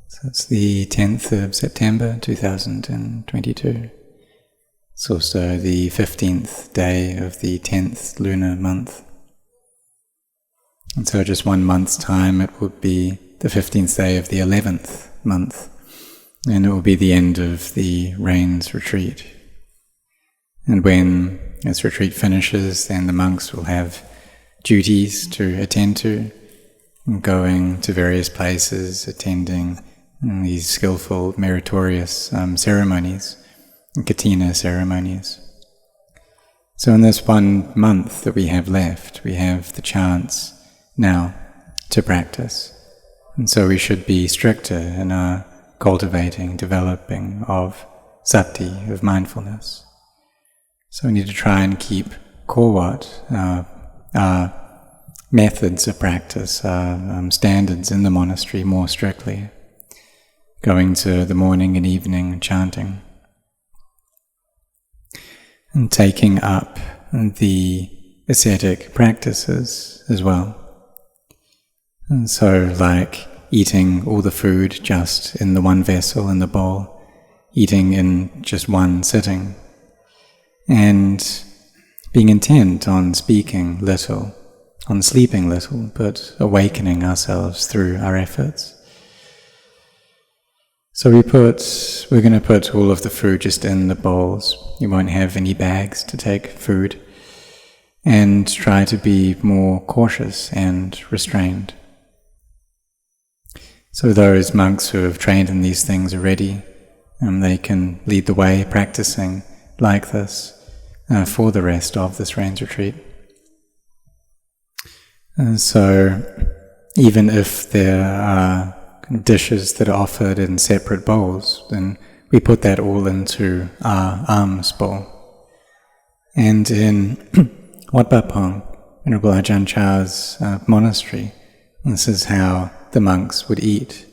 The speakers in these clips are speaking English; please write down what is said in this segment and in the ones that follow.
So it's the 10th of September 2022. It's also the 15th day of the 10th lunar month. And so just 1 month's time it would be the 15th day of the 11th month, and it will be the end of the rains retreat. And when this retreat finishes, then the monks will have duties to attend to, going to various places, attending these skillful, meritorious ceremonies, katina ceremonies. So in this 1 month that we have left, we have the chance now to practice. And so we should be stricter in our cultivating, developing of sati, of mindfulness. So we need to try and keep korwat, our methods of practice, our standards in the monastery more strictly, going to the morning and evening chanting, and taking up the ascetic practices as well. And so like eating all the food just in the one vessel in the bowl, eating in just one sitting, and being intent on speaking little, on sleeping little, but awakening ourselves through our efforts. So we're going to put all of the food just in the bowls. You won't have any bags to take food, and try to be more cautious and restrained. So those monks who have trained in these things already, they can lead the way practicing like this for the rest of this rains retreat. And so even if there are dishes that are offered in separate bowls, then we put that all into our alms bowl. And in Wat Marp Venerable Ajahn Chah's monastery, this is how the monks would eat.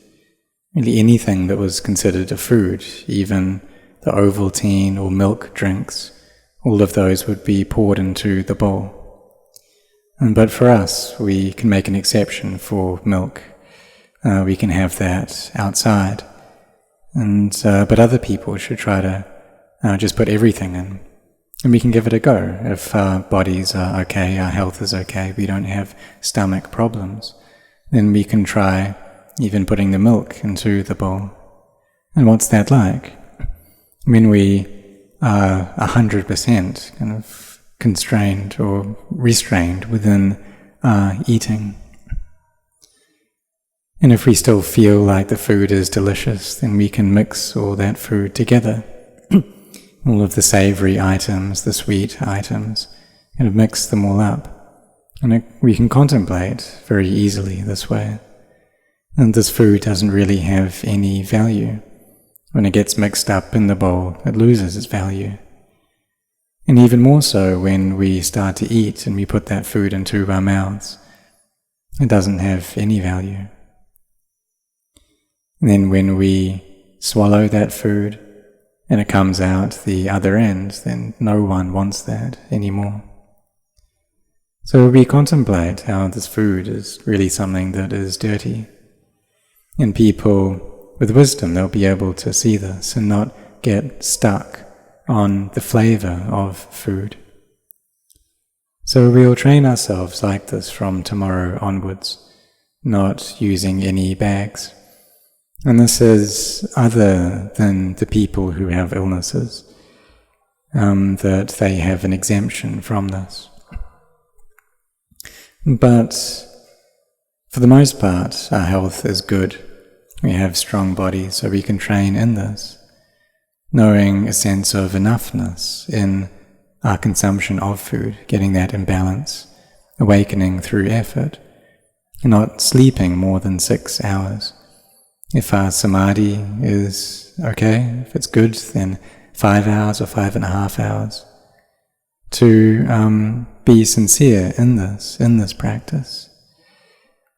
Really anything that was considered a food, even the Ovaltine or milk drinks, all of those would be poured into the bowl. But for us, we can make an exception for milk. We can have that outside, but other people should try to just put everything in, and we can give it a go. If our bodies are okay, our health is okay, we don't have stomach problems, then we can try even putting the milk into the bowl. And what's that like? When we are 100% kind of constrained or restrained within our eating. And if we still feel like the food is delicious, then we can mix all that food together. All of the savory items, the sweet items, kind of mix them all up. And we can contemplate very easily this way. And this food doesn't really have any value. When it gets mixed up in the bowl, it loses its value. And even more so when we start to eat and we put that food into our mouths, it doesn't have any value. And then when we swallow that food and it comes out the other end, then no one wants that anymore. So we contemplate how this food is really something that is dirty. And people with wisdom, they'll be able to see this and not get stuck on the flavor of food. So we'll train ourselves like this from tomorrow onwards, not using any bags. And this is other than the people who have illnesses, that they have an exemption from this. But for the most part, our health is good. We have strong bodies, so we can train in this, knowing a sense of enoughness in our consumption of food, getting that in balance, awakening through effort, and not sleeping more than 6 hours. If our samadhi is okay, if it's good, then 5 hours or 5.5 hours. To be sincere in this practice.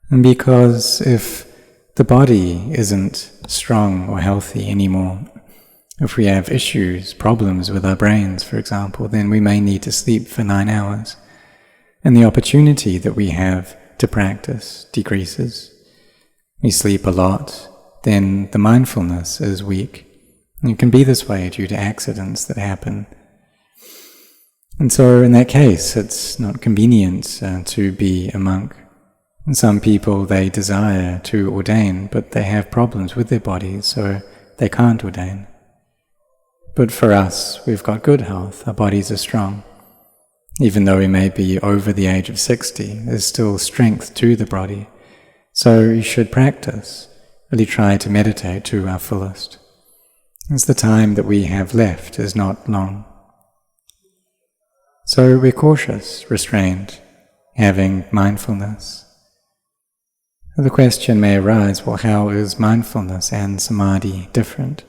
And because if the body isn't strong or healthy anymore, if we have issues, problems with our brains, for example, then we may need to sleep for 9 hours. And the opportunity that we have to practice decreases. we sleep a lot, then the mindfulness is weak. And it can be this way due to accidents that happen. And so in that case, it's not convenient to be a monk. And some people, they desire to ordain, but they have problems with their bodies, so they can't ordain. But for us, we've got good health, our bodies are strong. Even though we may be over the age of 60, there's still strength to the body. So you should practice, really try to meditate to our fullest. As the time that we have left is not long. So we're cautious, restrained, having mindfulness. The question may arise, well, how is mindfulness and samadhi different?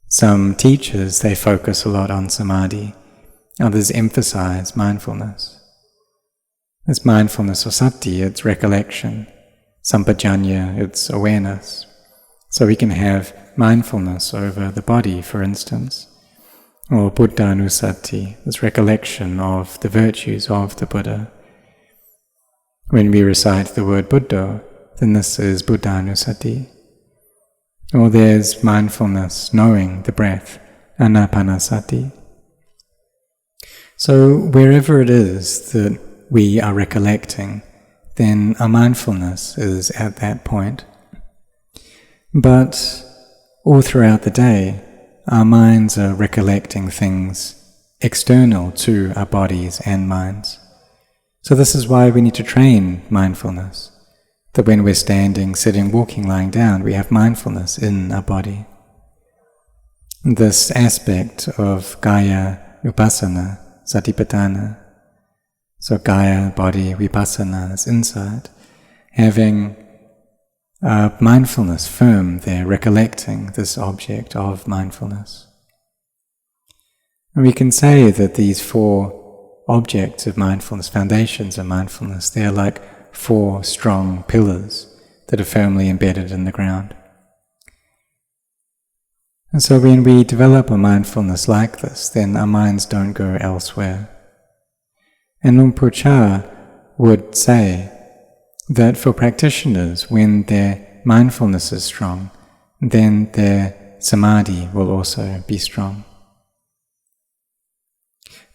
Some teachers, they focus a lot on samadhi. Others emphasize mindfulness. This mindfulness or sati, it's recollection. Sampajanya, it's awareness. So we can have mindfulness over the body, for instance. Or buddhanusati, this recollection of the virtues of the Buddha. When we recite the word Buddha, then this is buddhanusati. Or there's mindfulness, knowing the breath, anapanasati. So wherever it is that we are recollecting, then our mindfulness is at that point. But all throughout the day, our minds are recollecting things external to our bodies and minds. So this is why we need to train mindfulness, that when we're standing, sitting, walking, lying down, we have mindfulness in our body. This aspect of Kaya Vipassana, Satipatthana, so Kaya, body, Vipassana is insight, having mindfulness firm there, recollecting this object of mindfulness. And we can say that these four objects of mindfulness, foundations of mindfulness, they are like four strong pillars that are firmly embedded in the ground. And so when we develop a mindfulness like this, then our minds don't go elsewhere. And Luang Por Chah would say that for practitioners, when their mindfulness is strong, then their samadhi will also be strong.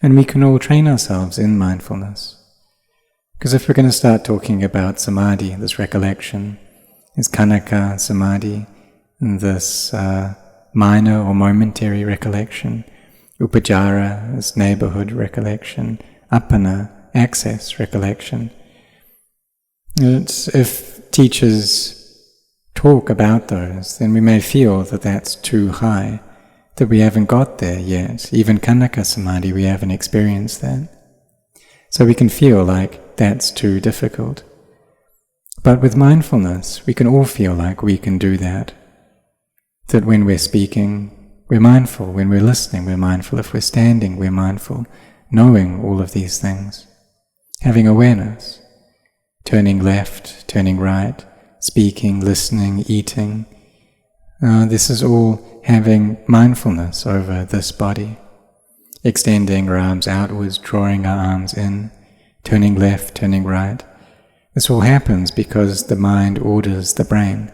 And we can all train ourselves in mindfulness. Because if we're going to start talking about samadhi, this recollection, this khanika samadhi, and this minor or momentary recollection, upajara, this neighborhood recollection, appana, access recollection. If teachers talk about those, then we may feel that that's too high, that we haven't got there yet. Even khanika samadhi, we haven't experienced that. So we can feel like that's too difficult. But with mindfulness, we can all feel like we can do that. That when we're speaking, we're mindful. When we're listening, we're mindful. If we're standing, we're mindful. Knowing all of these things. Having awareness. Turning left, turning right, speaking, listening, eating. This is all having mindfulness over this body. Extending our arms outwards, drawing our arms in, turning left, turning right. This all happens because the mind orders the brain.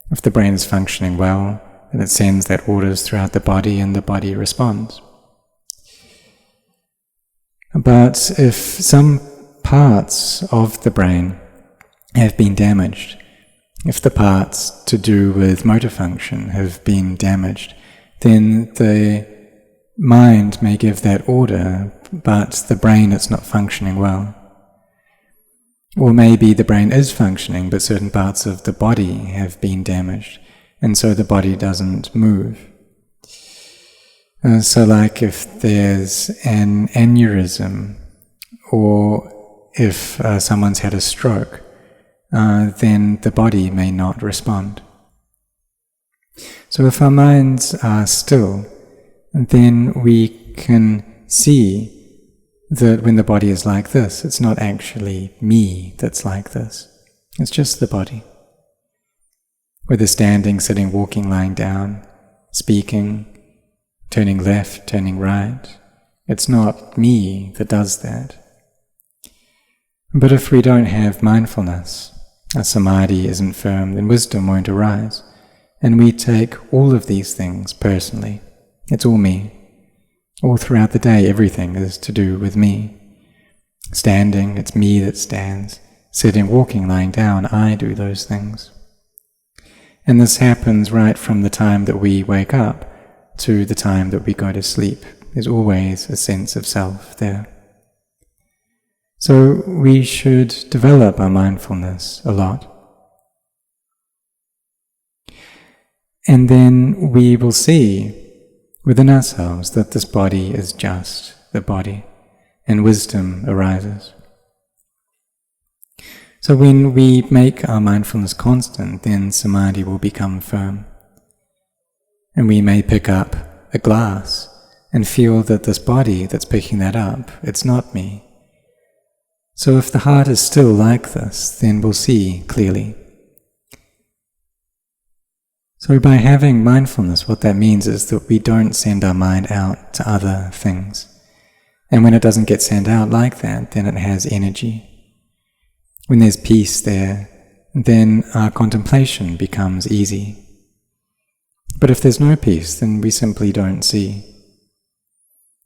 If the brain is functioning well, then it sends that orders throughout the body and the body responds. But if some parts of the brain have been damaged, if the parts to do with motor function have been damaged, then the mind may give that order, but the brain is not functioning well. Or maybe the brain is functioning, but certain parts of the body have been damaged, and so the body doesn't move. So like if there's an aneurysm, or if someone's had a stroke, then the body may not respond. So if our minds are still, then we can see that when the body is like this, it's not actually me that's like this. It's just the body. Whether standing, sitting, walking, lying down, speaking, turning left, turning right, it's not me that does that. But if we don't have mindfulness, our samadhi isn't firm, then wisdom won't arise. And we take all of these things personally. It's all me. All throughout the day, everything is to do with me. Standing, it's me that stands. Sitting, walking, lying down, I do those things. And this happens right from the time that we wake up to the time that we go to sleep. There's always a sense of self there. So we should develop our mindfulness a lot. And then we will see within ourselves that this body is just the body, and wisdom arises. So when we make our mindfulness constant, then samadhi will become firm. And we may pick up a glass and feel that this body that's picking that up, it's not me. So if the heart is still like this, then we'll see clearly. So by having mindfulness, what that means is that we don't send our mind out to other things. And when it doesn't get sent out like that, then it has energy. When there's peace there, then our contemplation becomes easy. But if there's no peace, then we simply don't see.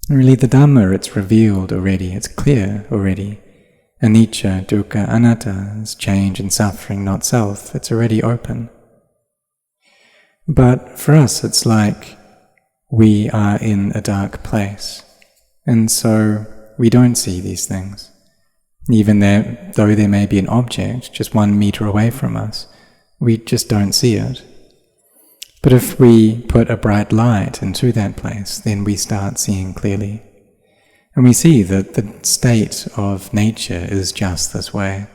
And really the Dhamma, it's revealed already, it's clear already. Anicca, dukkha, anatta is change and suffering, not self. It's already open. But for us, it's like we are in a dark place, and so we don't see these things. Even though there may be an object just 1 meter away from us, we just don't see it. But if we put a bright light into that place, then we start seeing clearly. And we see that the state of nature is just this way.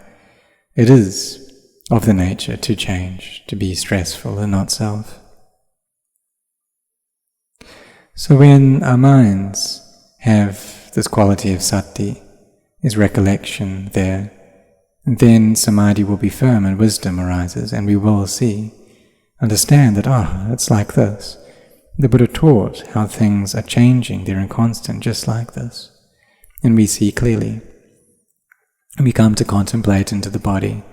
It is of the nature to change, to be stressful and not self. So when our minds have this quality of sati, is recollection there, then samadhi will be firm and wisdom arises, and we will see, understand that, it's like this. The Buddha taught how things are changing, they're inconstant, just like this. And we see clearly. And we come to contemplate into the body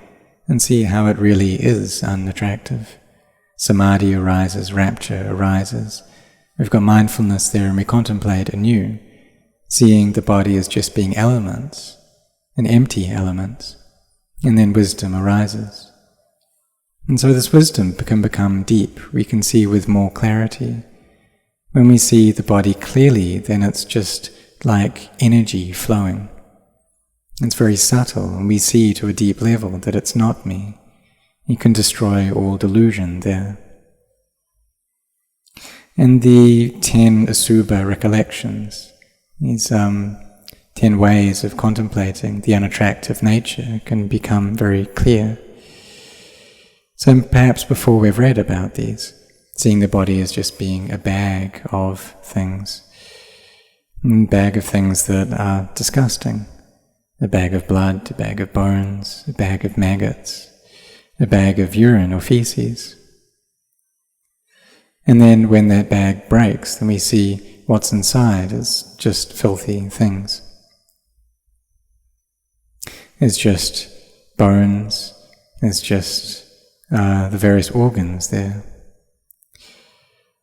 and see how it really is unattractive. Samadhi arises, rapture arises. We've got mindfulness there and we contemplate anew, seeing the body as just being elements, and empty elements. And then wisdom arises. And so this wisdom can become deep. We can see with more clarity. When we see the body clearly, then it's just like energy flowing. It's very subtle, and we see to a deep level that it's not me. You can destroy all delusion there. And the 10 asubha recollections, these 10 ways of contemplating the unattractive nature, can become very clear. So perhaps before we've read about these, seeing the body as just being a bag of things, a bag of things that are disgusting, a bag of blood, a bag of bones, a bag of maggots, a bag of urine or feces. And then when that bag breaks, then we see what's inside is just filthy things. It's just bones, it's just the various organs there.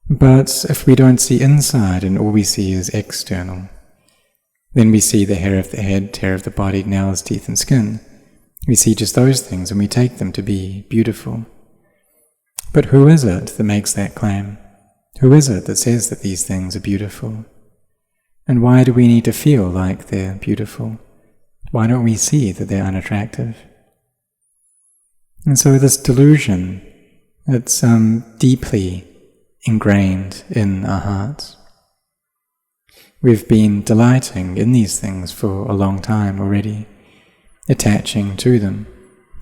But if we don't see inside and all we see is external, then we see the hair of the head, hair of the body, nails, teeth and skin. We see just those things and we take them to be beautiful. But who is it that makes that claim? Who is it that says that these things are beautiful? And why do we need to feel like they're beautiful? Why don't we see that they're unattractive? And so this delusion, it's deeply ingrained in our hearts. We've been delighting in these things for a long time already, attaching to them,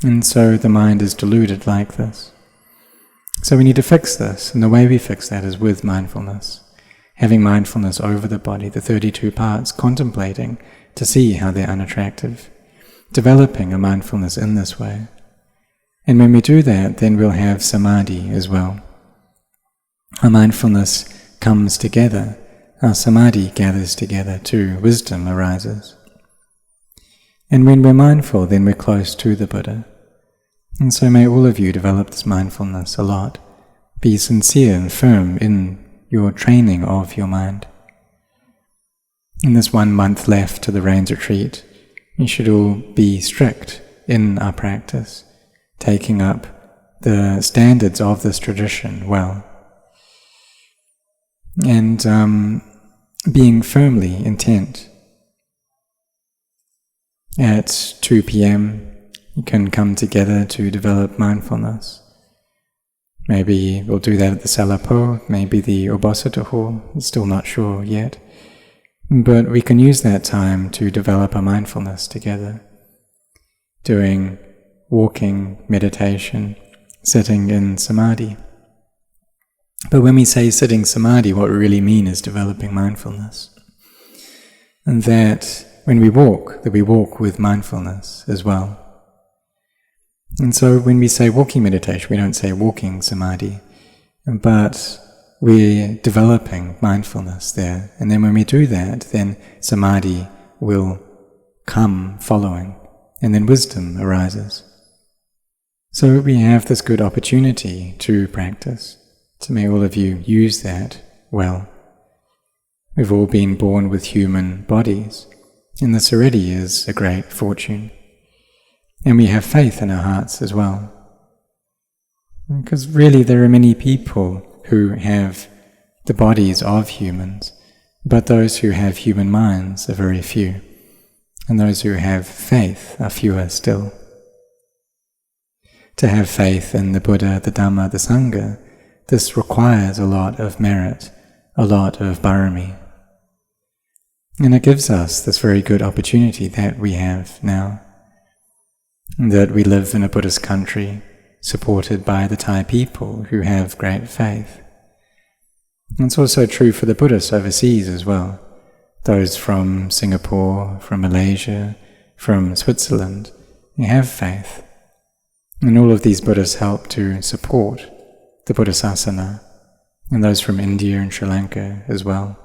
and so the mind is deluded like this. So we need to fix this, and the way we fix that is with mindfulness. Having mindfulness over the body, the 32 parts, contemplating to see how they're unattractive, developing a mindfulness in this way. And when we do that, then we'll have samadhi as well. Our mindfulness comes together, our samadhi gathers together too, wisdom arises. And when we're mindful, then we're close to the Buddha. And so may all of you develop this mindfulness a lot. Be sincere and firm in your training of your mind. In this 1 month left to the Rains Retreat, we should all be strict in our practice, taking up the standards of this tradition well, and being firmly intent. At 2 p.m. you can come together to develop mindfulness. Maybe we'll do that at the Salapo, maybe the Obosita Hall, still not sure yet. But we can use that time to develop our mindfulness together, doing walking, meditation, sitting in samadhi. But when we say sitting samadhi, what we really mean is developing mindfulness. And that when we walk, that we walk with mindfulness as well. And so when we say walking meditation, we don't say walking samadhi, but we're developing mindfulness there. And then when we do that, then samadhi will come following, and then wisdom arises. So we have this good opportunity to practice. So may all of you use that well. We've all been born with human bodies, and this already is a great fortune. And we have faith in our hearts as well. Because really there are many people who have the bodies of humans, but those who have human minds are very few, and those who have faith are fewer still. To have faith in the Buddha, the Dhamma, the Sangha, this requires a lot of merit, a lot of bharami. And it gives us this very good opportunity that we have now, that we live in a Buddhist country supported by the Thai people who have great faith. And it's also true for the Buddhists overseas as well, those from Singapore, from Malaysia, from Switzerland, who have faith. And all of these Buddhists help to support the Buddhasasana, and those from India and Sri Lanka as well.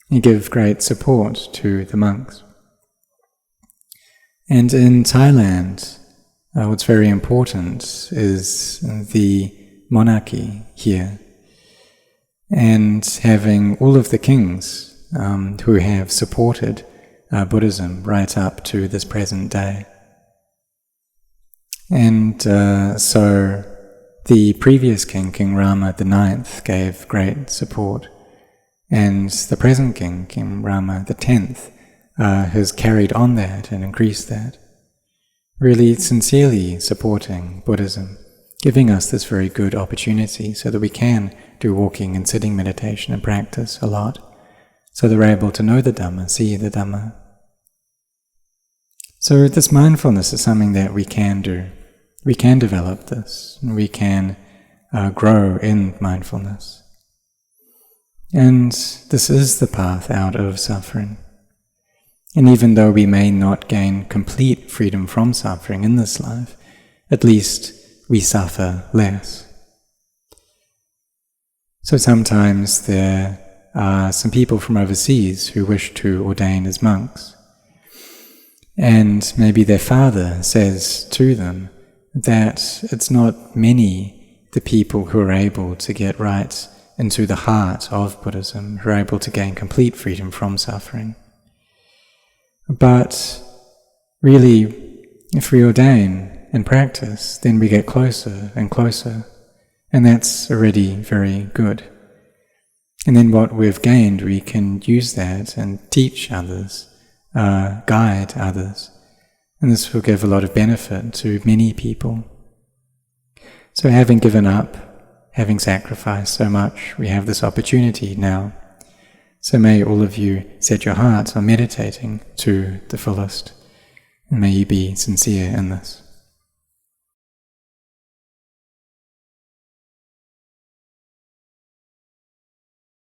You give great support to the monks. And in Thailand, what's very important is the monarchy here, and having all of the kings who have supported Buddhism right up to this present day. And so the previous king, King Rama IX, gave great support, and the present king, King Rama X, has carried on that and increased that, really sincerely supporting Buddhism, giving us this very good opportunity so that we can do walking and sitting meditation and practice a lot, so that we're able to know the Dhamma, see the Dhamma. So this mindfulness is something that we can do. We can develop this, and we can grow in mindfulness. And this is the path out of suffering. And even though we may not gain complete freedom from suffering in this life, at least we suffer less. So sometimes there are some people from overseas who wish to ordain as monks, and maybe their father says to them that it's not many the people who are able to get right into the heart of Buddhism, who are able to gain complete freedom from suffering. But really, if we ordain and practice, then we get closer and closer, and that's already very good. And then what we've gained, we can use that and teach others, guide others, and this will give a lot of benefit to many people. So having given up, having sacrificed so much, we have this opportunity now. So may all of you set your hearts on meditating to the fullest, and may you be sincere in this.